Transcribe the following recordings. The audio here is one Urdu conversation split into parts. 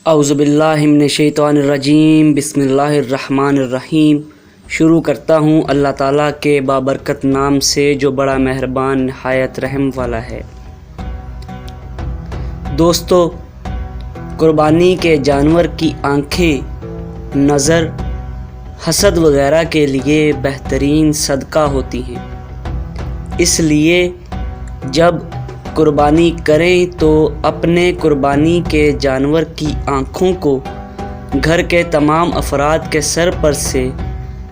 اعوذ باللہ من الشیطان الرجیم، بسم اللہ الرحمن الرحیم۔ شروع کرتا ہوں اللہ تعالیٰ کے بابرکت نام سے جو بڑا مہربان نہایت رحم والا ہے۔ دوستو، قربانی کے جانور کی آنکھیں، نظر، حسد وغیرہ کے لیے بہترین صدقہ ہوتی ہیں۔ اس لیے جب قربانی کریں تو اپنے قربانی کے جانور کی آنکھوں کو گھر کے تمام افراد کے سر پر سے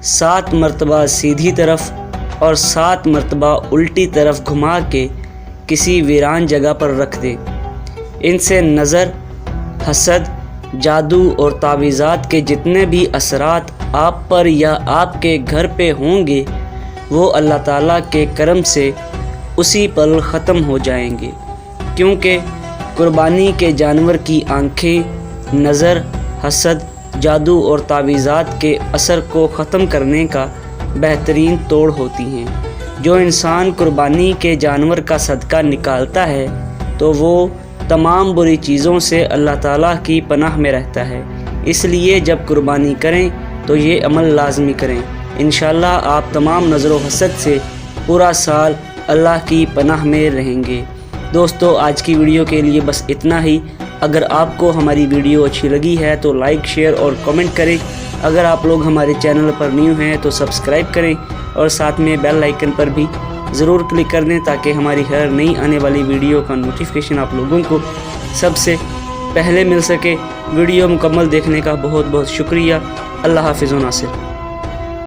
7 مرتبہ سیدھی طرف اور 7 مرتبہ الٹی طرف گھما کے کسی ویران جگہ پر رکھ دیں۔ ان سے نظر، حسد، جادو اور تعویذات کے جتنے بھی اثرات آپ پر یا آپ کے گھر پہ ہوں گے وہ اللہ تعالیٰ کے کرم سے اسی پل ختم ہو جائیں گے، کیونکہ قربانی کے جانور کی آنکھیں، نظر، حسد، جادو اور تعویذات کے اثر کو ختم کرنے کا بہترین توڑ ہوتی ہیں۔ جو انسان قربانی کے جانور کا صدقہ نکالتا ہے تو وہ تمام بری چیزوں سے اللہ تعالیٰ کی پناہ میں رہتا ہے۔ اس لیے جب قربانی کریں تو یہ عمل لازمی کریں۔ انشاءاللہ آپ تمام نظر و حسد سے پورا سال اللہ کی پناہ میں رہیں گے۔ دوستو، آج کی ویڈیو کے لیے بس اتنا ہی۔ اگر آپ کو ہماری ویڈیو اچھی لگی ہے تو لائک، شیئر اور کمنٹ کریں۔ اگر آپ لوگ ہمارے چینل پر نیو ہیں تو سبسکرائب کریں اور ساتھ میں بیل آئیکن پر بھی ضرور کلک کر دیں تاکہ ہماری ہر نئی آنے والی ویڈیو کا نوٹیفیکیشن آپ لوگوں کو سب سے پہلے مل سکے۔ ویڈیو مکمل دیکھنے کا بہت بہت شکریہ۔ اللہ حافظ و ناصر۔